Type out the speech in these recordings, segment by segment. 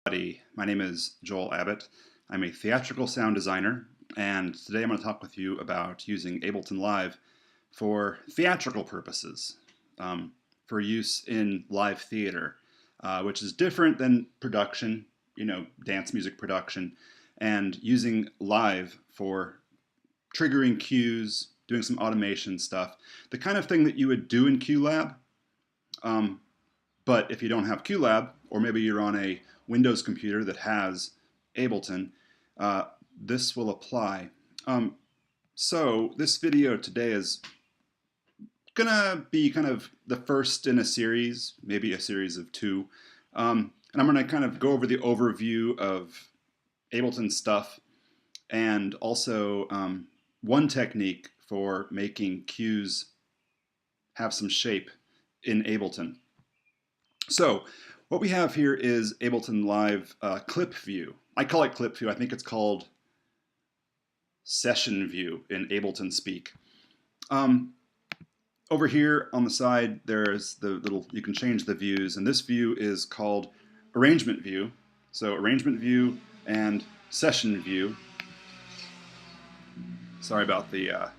My name is Joel Abbott. I'm a theatrical sound designer, and today I'm going to talk with you about using Ableton Live for theatrical purposes, for use in live theater, which is different than production, dance music production, and using live for triggering cues, doing some automation stuff, the kind of thing that you would do in QLab. But if you don't have QLab, or maybe you're on a Windows computer that has Ableton, this will apply. So this video today is gonna be kind of the first in a series, maybe a series of two. And I'm gonna kind of go over the overview of Ableton stuff and also one technique for making cues have some shape in Ableton. So what we have here is Ableton Live clip view. I call it clip view. I think it's called session view in Ableton speak. Over here on the side, there's the little, you can change the views, and this view is called arrangement view. So arrangement view and session view. Sorry about the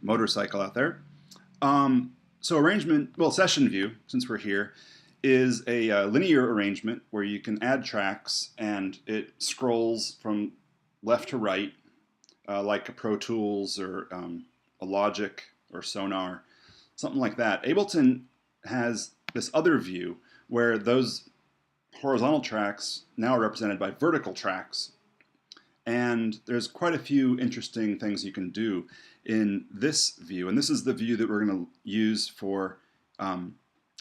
motorcycle out there. So session view, since we're here, is a linear arrangement where you can add tracks and it scrolls from left to right, like a Pro Tools or a Logic or Sonar, something like that. Ableton has this other view where those horizontal tracks now are represented by vertical tracks. And there's quite a few interesting things you can do in this view. And this is the view that we're going to use for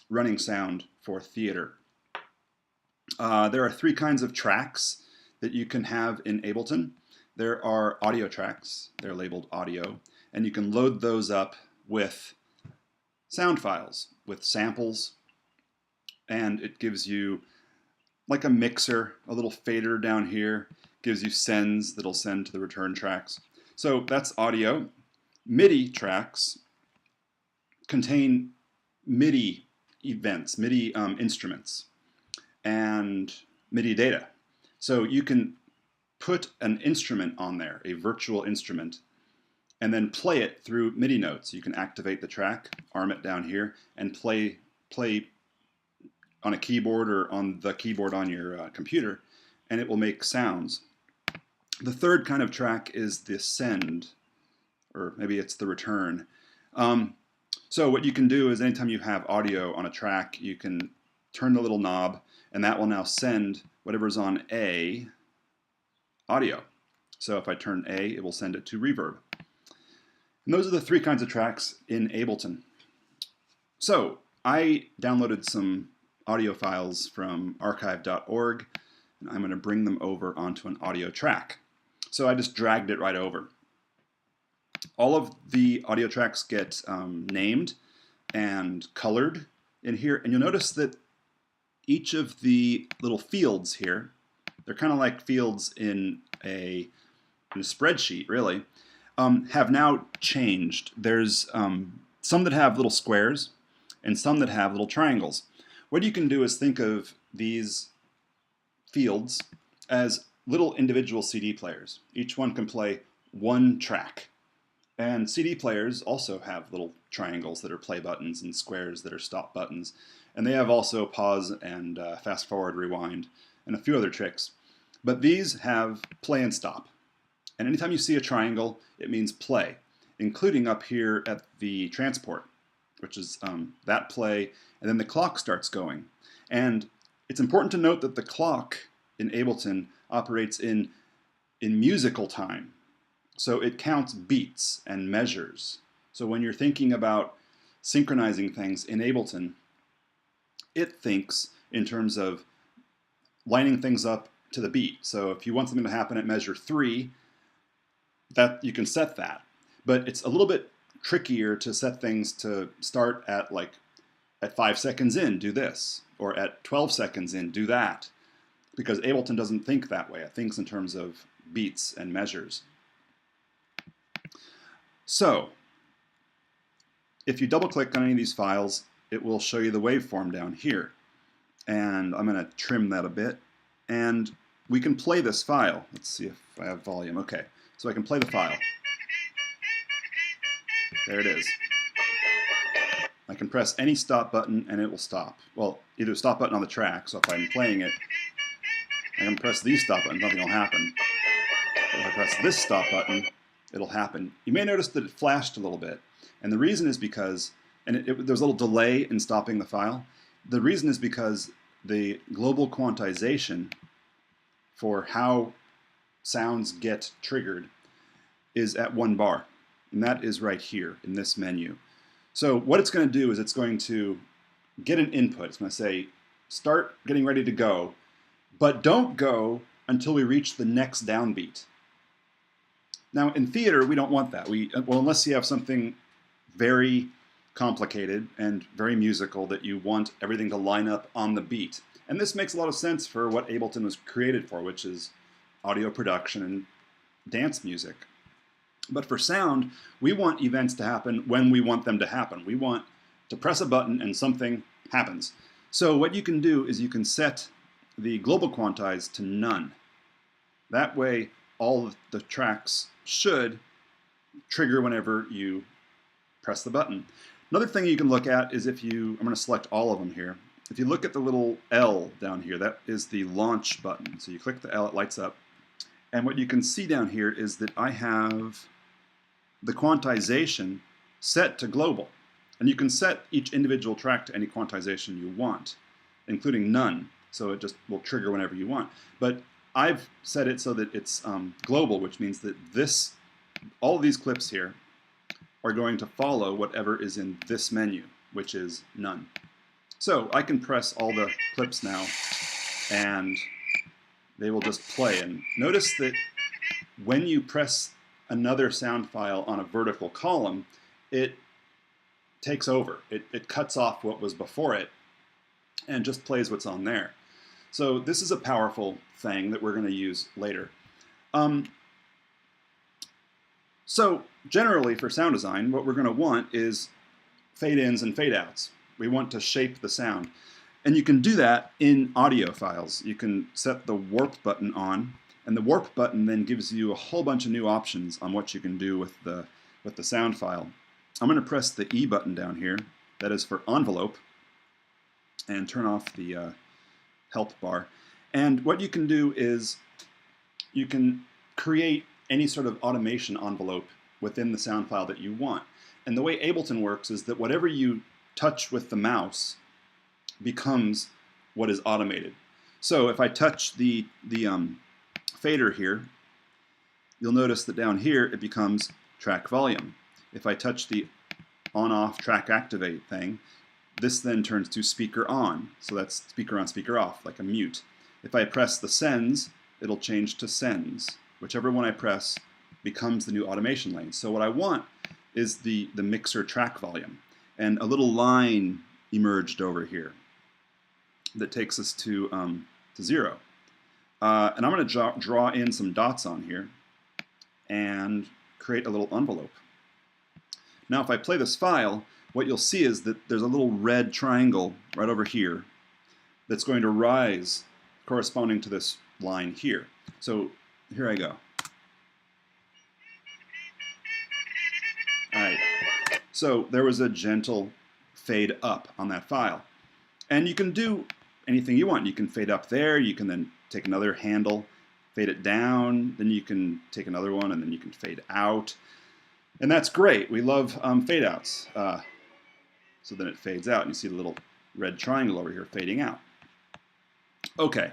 running sound for theater. There are three kinds of tracks that you can have in Ableton. There are audio tracks, they're labeled audio, and you can load those up with sound files, with samples, and it gives you like a mixer, a little fader down here, gives you sends that'll send to the return tracks. So that's audio. MIDI tracks contain MIDI events, MIDI instruments, and MIDI data. So you can put an instrument on there, a virtual instrument, and then play it through MIDI notes. You can activate the track, arm it down here, and play on a keyboard or on the keyboard on your computer, and it will make sounds. The third kind of track is the send, or maybe it's the return. So what you can do is anytime you have audio on a track, you can turn the little knob, and that will now send whatever's on A audio. So if I turn A, it will send it to reverb. And those are the three kinds of tracks in Ableton. So I downloaded some audio files from archive.org, and I'm going to bring them over onto an audio track. So I just dragged it right over. All of the audio tracks get named and colored in here, and you'll notice that each of the little fields here, they're kind of like fields in a spreadsheet, really, have now changed. There's some that have little squares and some that have little triangles. What you can do is think of these fields as little individual CD players. Each one can play one track. And CD players also have little triangles that are play buttons and squares that are stop buttons. And they have also pause and fast forward, rewind, and a few other tricks. But these have play and stop. And anytime you see a triangle, it means play, including up here at the transport, which is that play, and then the clock starts going. And it's important to note that the clock in Ableton operates in musical time. So it counts beats and measures. So when you're thinking about synchronizing things in Ableton, it thinks in terms of lining things up to the beat. So if you want something to happen at measure 3, that you can set that. But it's a little bit trickier to set things to start at at 5 seconds in, do this, or at 12 seconds in, do that, because Ableton doesn't think that way. It thinks in terms of beats and measures. So if you double click on any of these files, it will show you the waveform down here. And I'm going to trim that a bit And we can play this file. Let's see if I have volume. Okay, so I can play the file. There it is. I can press any stop button and it will stop. Well, either stop button on the track, so if I'm playing it, I can press these stop buttons, nothing will happen. But if I press this stop button, it'll happen. You may notice that it flashed a little bit. And the reason is because, and there's a little delay in stopping the file. The reason is because the global quantization for how sounds get triggered is at 1 bar. And that is right here in this menu. So what it's going to do is it's going to get an input. It's going to say, start getting ready to go, but don't go until we reach the next downbeat. Now in theater, we don't want that. Well, unless you have something very complicated and very musical that you want everything to line up on the beat. And this makes a lot of sense for what Ableton was created for, which is audio production and dance music. But for sound, we want events to happen when we want them to happen. We want to press a button and something happens. So what you can do is you can set the global quantize to none. That way, all of the tracks should trigger whenever you press the button. Another thing you can look at is if you, I'm going to select all of them here. If you look at the little L down here, that is the launch button. So you click the L, it lights up. And what you can see down here is that I have the quantization set to global. And you can set each individual track to any quantization you want, including none. So it just will trigger whenever you want. But I've set it so that it's global, which means that all of these clips here are going to follow whatever is in this menu, which is none. So I can press all the clips now, and they will just play. And notice that when you press another sound file on a vertical column, it takes over. It cuts off what was before it and just plays what's on there. So this is a powerful thing that we're going to use later. So generally for sound design, what we're going to want is fade-ins and fade-outs. We want to shape the sound. And you can do that in audio files. You can set the warp button on, and the warp button then gives you a whole bunch of new options on what you can do with the sound file. I'm going to press the E button down here. That is for envelope, and turn off the help bar. And what you can do is you can create any sort of automation envelope within the sound file that you want. And the way Ableton works is that whatever you touch with the mouse becomes what is automated. So if I touch the fader here, you'll notice that down here it becomes track volume. If I touch the on-off track activate thing, this then turns to speaker on. So that's speaker on, speaker off, like a mute. If I press the sends, it'll change to sends. Whichever one I press becomes the new automation lane. So what I want is the mixer track volume. And a little line emerged over here that takes us to 0. And I'm going to draw in some dots on here and create a little envelope. Now if I play this file, what you'll see is that there's a little red triangle right over here that's going to rise corresponding to this line here. So here I go. Alright, so there was a gentle fade up on that file. And you can do anything you want. You can fade up there, you can then take another handle, fade it down, then you can take another one, and then you can fade out. And that's great. We love fade outs. So then it fades out, and you see the little red triangle over here fading out. Okay,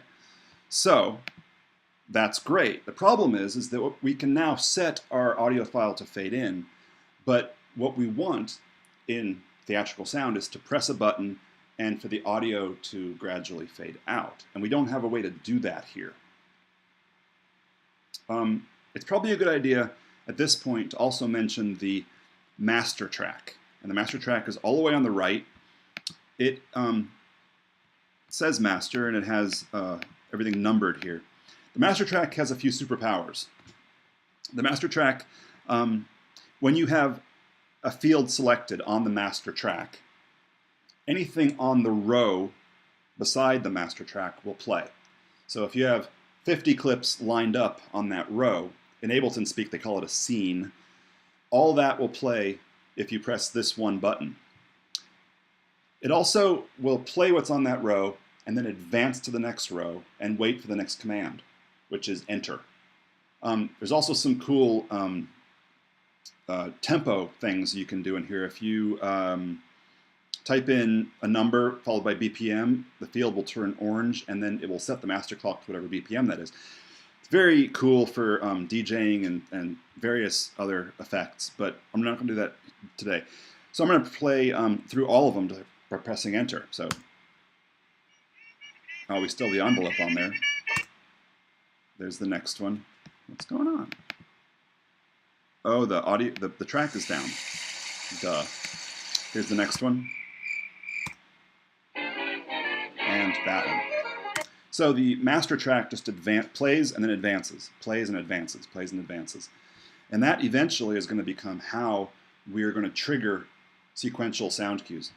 so that's great. The problem is that we can now set our audio file to fade in, but what we want in theatrical sound is to press a button and for the audio to gradually fade out. And we don't have a way to do that here. It's probably a good idea at this point to also mention the master track. And the master track is all the way on the right. It says master, and it has everything numbered here. The master track has a few superpowers. The master track, when you have a field selected on the master track, anything on the row beside the master track will play. So if you have 50 clips lined up on that row, in Ableton speak they call it a scene, all that will play if you press this one button. It also will play what's on that row and then advance to the next row and wait for the next command, which is enter. There's also some cool tempo things you can do in here. If you type in a number followed by BPM, the field will turn orange and then it will set the master clock to whatever BPM that is. It's very cool for DJing and various other effects, but I'm not going to do that today. So I'm going to play through all of them by pressing enter. So we still have the envelope on there. There's the next one. What's going on? Oh, the audio, the track is down. Duh. Here's the next one. And that one. So the master track just plays and then advances, plays and advances, plays and advances. And that eventually is going to become how we're going to trigger sequential sound cues.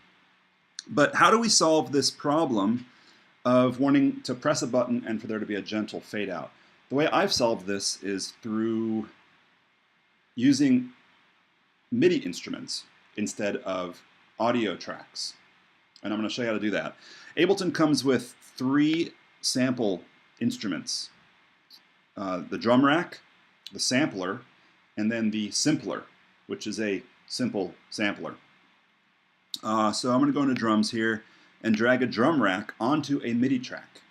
But how do we solve this problem of wanting to press a button and for there to be a gentle fade out? The way I've solved this is through using MIDI instruments instead of audio tracks. And I'm going to show you how to do that. Ableton comes with 3 sample instruments. The drum rack, the sampler, and then the simpler, which is a simple sampler. So I'm going to go into drums here and drag a drum rack onto a MIDI track.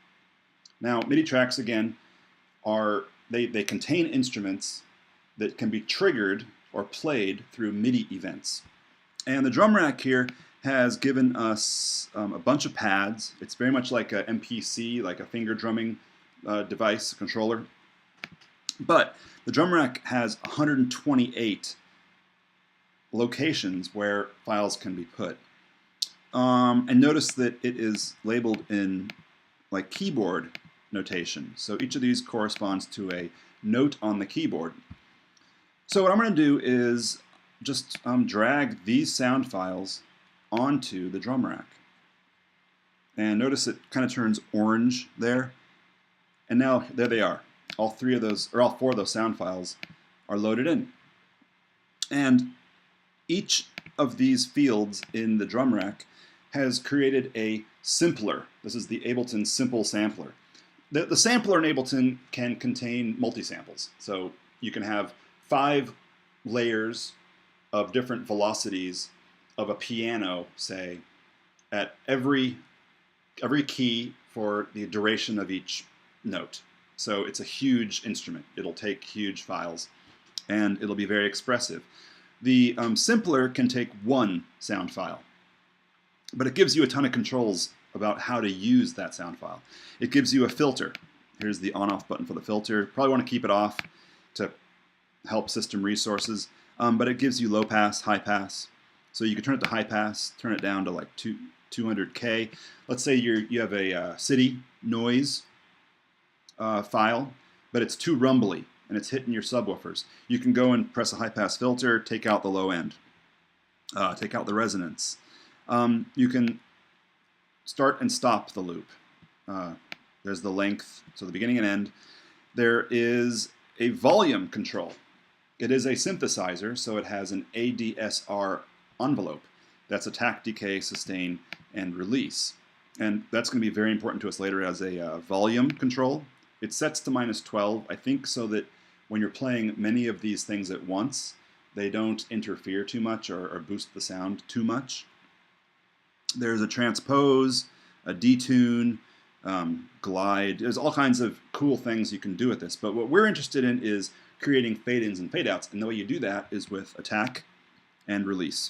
Now, MIDI tracks, again, they contain instruments that can be triggered or played through MIDI events. And the drum rack here has given us a bunch of pads. It's very much like a MPC, like a finger drumming device, controller. But the drum rack has 128 locations where files can be put. And notice that it is labeled in like keyboard notation. So each of these corresponds to a note on the keyboard. So what I'm going to do is just drag these sound files onto the drum rack. And notice it kind of turns orange there. And now there they are. All 4 of those sound files are loaded in. And each of these fields in the drum rack has created a simpler. This is the Ableton Simple Sampler. The sampler in Ableton can contain multi-samples. So you can have 5 layers of different velocities of a piano, say, at every key for the duration of each note. So it's a huge instrument. It'll take huge files, and it'll be very expressive. The simpler can take 1 sound file, but it gives you a ton of controls about how to use that sound file. It gives you a filter. Here's the on-off button for the filter. Probably want to keep it off to help system resources, but it gives you low pass, high pass. So you can turn it to high pass, turn it down to like 200K. Let's say you have a city noise file, but it's too rumbly and it's hitting your subwoofers. You can go and press a high pass filter, take out the low end, take out the resonance. You can start and stop the loop. There's the length, so the beginning and end. There is a volume control. It is a synthesizer, so it has an ADSR envelope. That's attack, decay, sustain, and release. And that's going to be very important to us later as a volume control. It sets to -12, I think, so that when you're playing many of these things at once, they don't interfere too much or boost the sound too much. There's a transpose, a detune, glide. There's all kinds of cool things you can do with this, but what we're interested in is creating fade-ins and fade-outs, and the way you do that is with attack and release.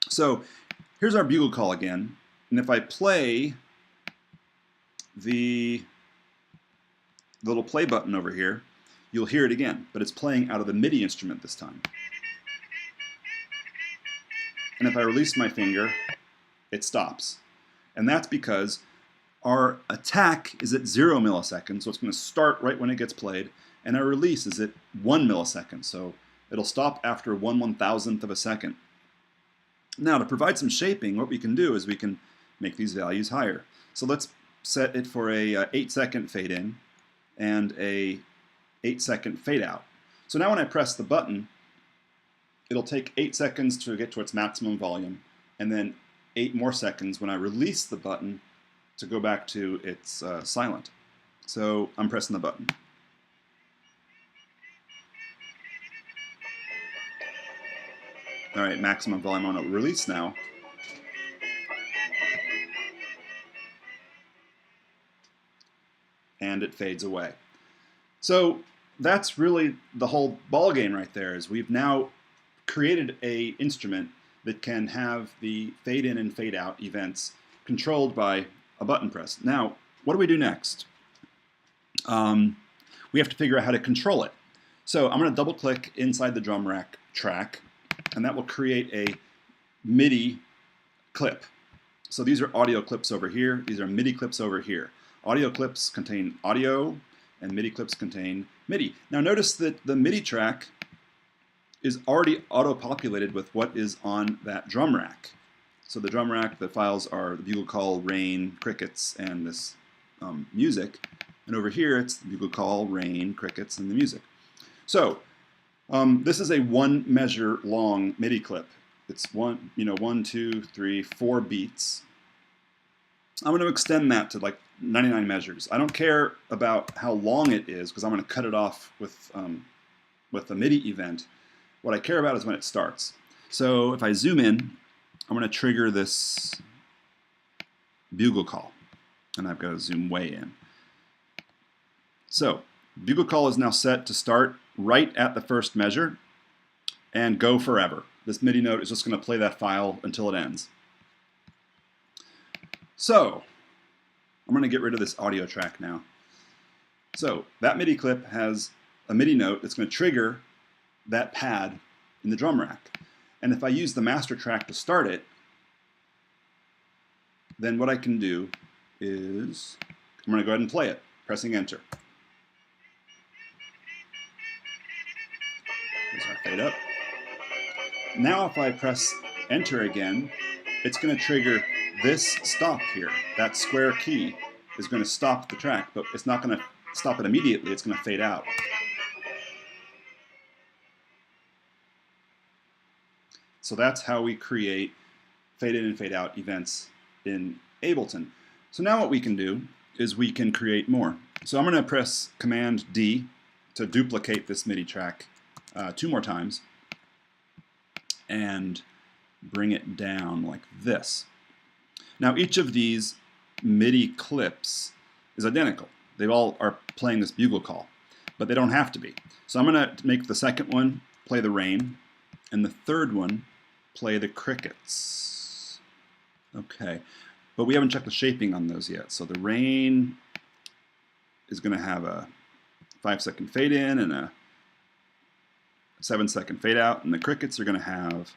So here's our bugle call again, and if I play the little play button over here, you'll hear it again, but it's playing out of the MIDI instrument this time. And if I release my finger, it stops. And that's because our attack is at 0 milliseconds, so it's going to start right when it gets played, and our release is at 1 millisecond, so it'll stop after 1/1000th of a second. Now, to provide some shaping, what we can do is we can make these values higher. So let's set it for a 8-second fade in and a 8-second fade out. So now when I press the button, it'll take 8 seconds to get to its maximum volume, and then 8 more seconds when I release the button to go back to its silent. So I'm pressing the button. All right, maximum volume on release now. And it fades away. So that's really the whole ball game right there, is we've now created an instrument that can have the fade in and fade out events controlled by a button press. Now, what do we do next? We have to figure out how to control it. So I'm going to double click inside the drum rack track, and that will create a MIDI clip. So these are audio clips over here. These are MIDI clips over here. Audio clips contain audio, and MIDI clips contain MIDI. Now notice that the MIDI track is already auto-populated with what is on that drum rack. So the drum rack, the files are the bugle call, rain, crickets, and this music. And over here, it's the bugle call, rain, crickets, and the music. So this is a 1 measure long MIDI clip. It's 1, 2, 3, 4 beats. I'm going to extend that to like 99 measures. I don't care about how long it is because I'm going to cut it off with the MIDI event. What I care about is when it starts. So if I zoom in, I'm going to trigger this bugle call, and I've got to zoom way in. So bugle call is now set to start right at the first measure and go forever. This MIDI note is just going to play that file until it ends. So I'm going to get rid of this audio track now. So that MIDI clip has a MIDI note that's going to trigger that pad in the drum rack. And if I use the master track to start it, then what I can do is I'm going to go ahead and play it, pressing enter. There's our fade up. Now if I press enter again, it's going to trigger this stop here. That square key is going to stop the track, but it's not going to stop it immediately. It's going to fade out. So that's how we create fade in and fade out events in Ableton. So now what we can do is we can create more. So I'm going to press Command D to duplicate this MIDI track 2 more times and bring it down like this. Now each of these MIDI clips is identical. They all are playing this bugle call, but they don't have to be. So I'm going to make the second one play the rain, and the third one play the crickets. Okay, but we haven't checked the shaping on those yet. So the rain is going to have a 5-second fade in and a 7-second fade out, and the crickets are going to have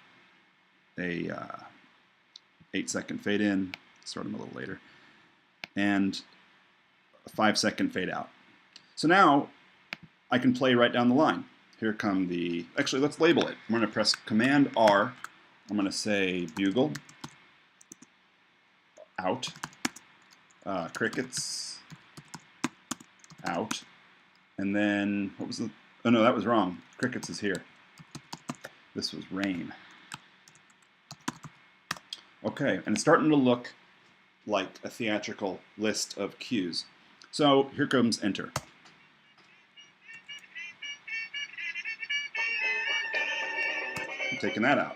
a 8-second fade in, start them a little later, and a 5-second fade out. So now I can play right down the line. Here come the, actually let's label it. I'm going to press Command R. I'm going to say bugle, out, crickets, out, and then, what was the, oh no, that was wrong. Crickets is here. This was rain. Okay, and it's starting to look like a theatrical list of cues. So here comes enter. I'm taking that out.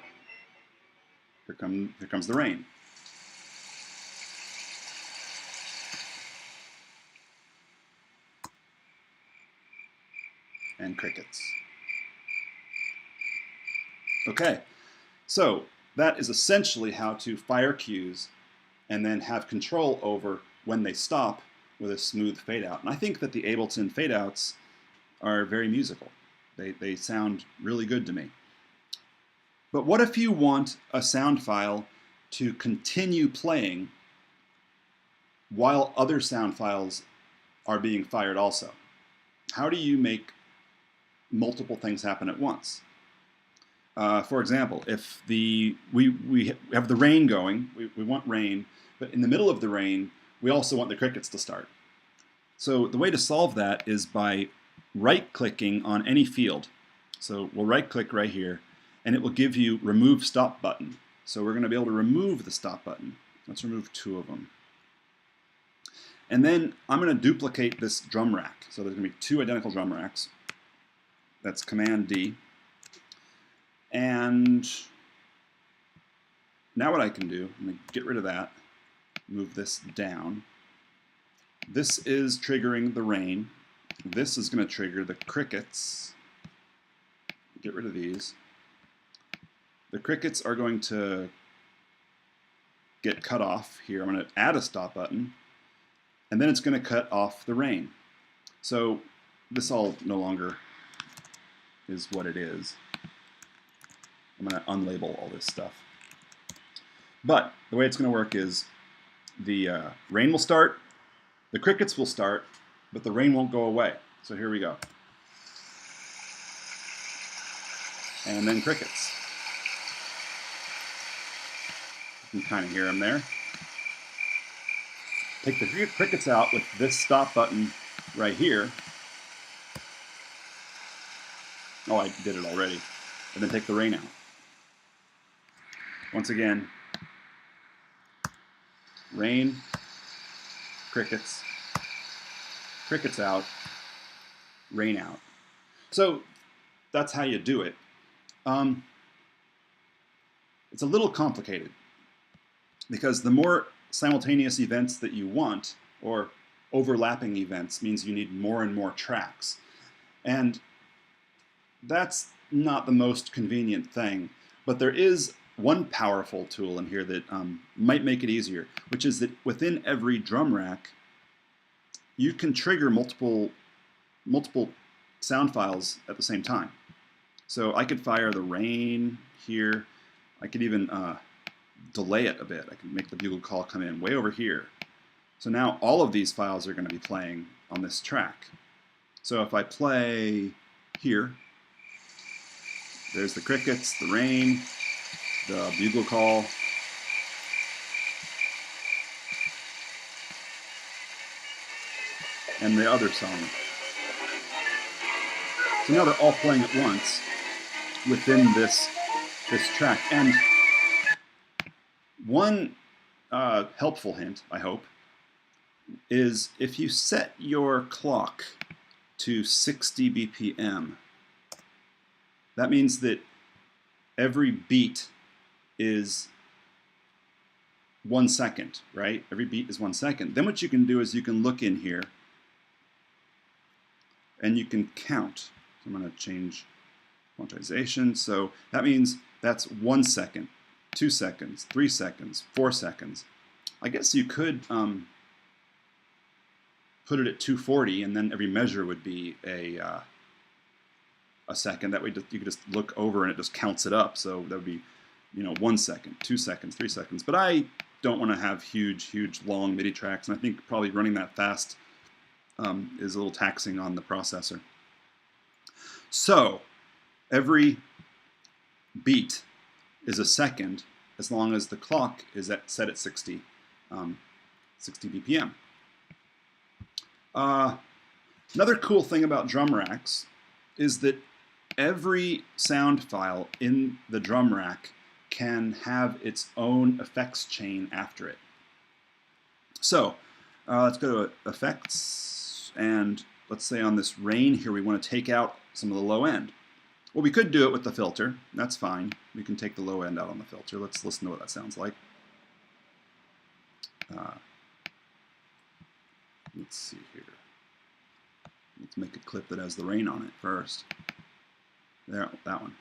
Here comes the rain. And crickets. Okay, so that is essentially how to fire cues and then have control over when they stop with a smooth fade out. And I think that the Ableton fade outs are very musical. They sound really good to me. But what if you want a sound file to continue playing while other sound files are being fired also? How do you make multiple things happen at once? For example, if we have the rain going, we want rain, but in the middle of the rain, we also want the crickets to start. So the way to solve that is by right-clicking on any field. So we'll right-click right here, and it will give you Remove Stop Button. So we're going to be able to remove the stop button. Let's remove 2 of them. And then I'm going to duplicate this drum rack. So there's going to be 2 identical drum racks. That's Command D. And now what I can do, I'm going to get rid of that, move this down. This is triggering the rain. This is going to trigger the crickets. Get rid of these. The crickets are going to get cut off here. I'm going to add a stop button, and then it's going to cut off the rain. So this all no longer is what it is. I'm going to unlabel all this stuff. But the way it's going to work is the rain will start, the crickets will start, but the rain won't go away. So here we go. And then crickets. You can kind of hear them there. Take the crickets out with this stop button right here. Oh, I did it already. And then take the rain out. Once again, rain, crickets, crickets out, rain out. So that's how you do it. It's a little complicated because the more simultaneous events that you want, or overlapping events, means you need more and more tracks. And that's not the most convenient thing, but there is one powerful tool in here that might make it easier, which is that within every drum rack, you can trigger multiple sound files at the same time. So I could fire the rain here. I could even delay it a bit. I can make the bugle call come in way over here. So now all of these files are going to be playing on this track. So if I play here, there's the crickets, the rain, the bugle call, and the other song. So now they're all playing at once within this track. And one helpful hint, I hope, is if you set your clock to 60 BPM, that means that every beat is 1 second, right? Every beat is 1 second. Then what you can do is you can look in here and you can count. So I'm going to change quantization. So that means that's 1 second, 2 seconds, 3 seconds, 4 seconds. I guess you could put it at 240, and then every measure would be a second. That way you could just look over and it just counts it up. So that would be, 1 second, 2 seconds, 3 seconds. But I don't want to have huge, long MIDI tracks, and I think probably running that fast is a little taxing on the processor. So every beat is a second as long as the clock is set at 60 BPM. Another cool thing about drum racks is that every sound file in the drum rack can have its own effects chain after it. So let's go to effects, and let's say on this rain here we want to take out some of the low end. Well, we could do it with the filter. That's fine. We can take the low end out on the filter. Let's listen to what that sounds like. Let's see here. Let's make a clip that has the rain on it first. There, that one.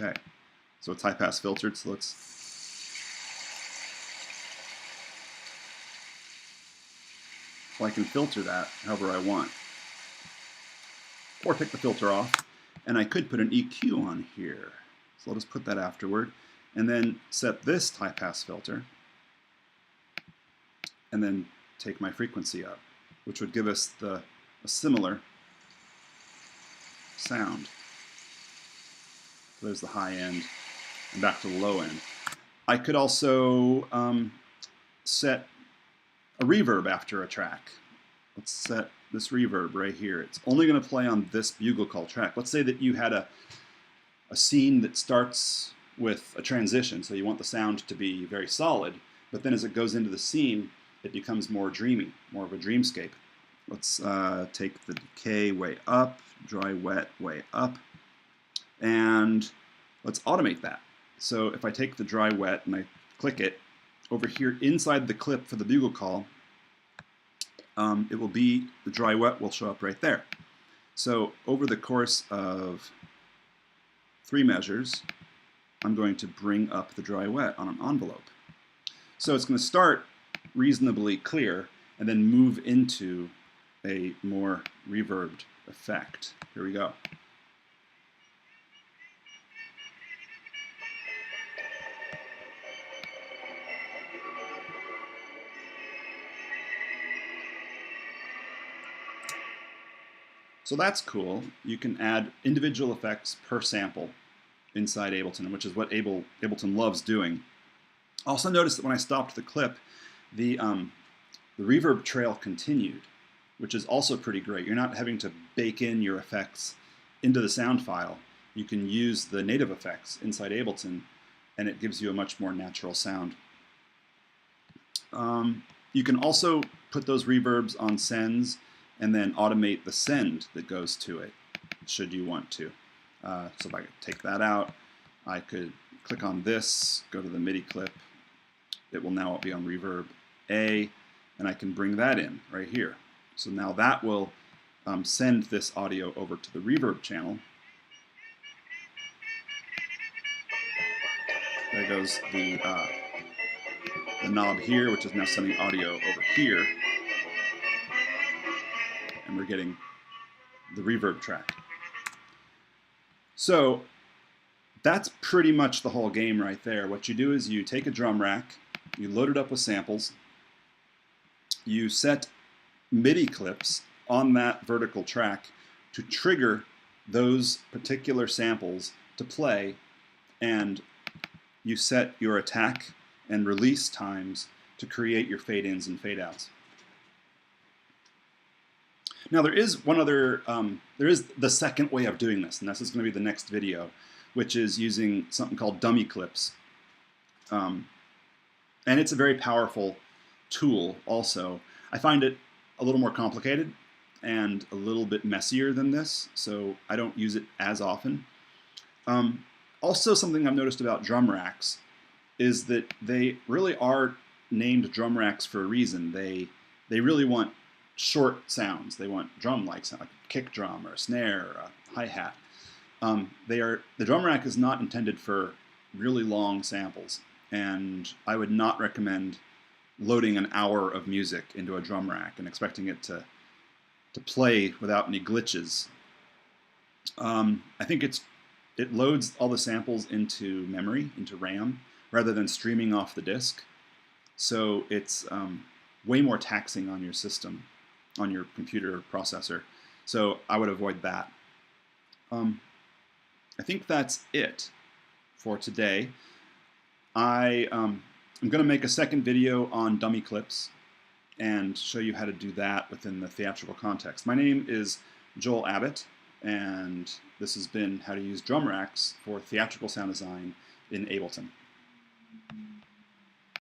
Okay, so it's high pass filtered, so let's I can filter that however I want. Or take the filter off, and I could put an EQ on here. So I'll just put that afterward, and then set this high pass filter, and then take my frequency up, which would give us a similar sound. So there's the high end, and back to the low end. I could also set a reverb after a track. Let's set this reverb right here. It's only going to play on this bugle call track. Let's say that you had a scene that starts with a transition, so you want the sound to be very solid, but then as it goes into the scene, it becomes more dreamy, more of a dreamscape. Let's take the decay way up, dry wet way up, and let's automate that. So if I take the dry wet and I click it, over here inside the clip for the bugle call, it will be, the dry wet will show up right there. So over the course of 3 measures, I'm going to bring up the dry wet on an envelope. So it's going to start reasonably clear and then move into a more reverbed effect. Here we go. So that's cool. You can add individual effects per sample inside Ableton, which is what Ableton loves doing. Also notice that when I stopped the clip, the reverb trail continued, which is also pretty great. You're not having to bake in your effects into the sound file. You can use the native effects inside Ableton, and it gives you a much more natural sound. You can also put those reverbs on sends and then automate the send that goes to it, should you want to. So if I could take that out, I could click on this, go to the MIDI clip. It will now be on reverb A, and I can bring that in right here. So now that will send this audio over to the reverb channel. There goes the knob here, which is now sending audio over here. And we're getting the reverb track. So that's pretty much the whole game right there. What you do is you take a drum rack, you load it up with samples, you set MIDI clips on that vertical track to trigger those particular samples to play, and you set your attack and release times to create your fade-ins and fade-outs. Now there is one other, there is the second way of doing this, and this is going to be the next video, which is using something called dummy clips. And it's a very powerful tool also. I find it a little more complicated and a little bit messier than this, so I don't use it as often. Also, something I've noticed about drum racks is that they really are named drum racks for a reason. They really want short sounds. They want drum-like sound, like a kick drum or a snare or a hi-hat. The drum rack is not intended for really long samples, and I would not recommend loading an hour of music into a drum rack and expecting it to play without any glitches. I think it loads all the samples into memory, into RAM, rather than streaming off the disk. So it's way more taxing on your system, on your computer processor. So I would avoid that. I think that's it for today. I'm going to make a second video on dummy clips and show you how to do that within the theatrical context. My name is Joel Abbott, and this has been how to use drum racks for theatrical sound design in Ableton.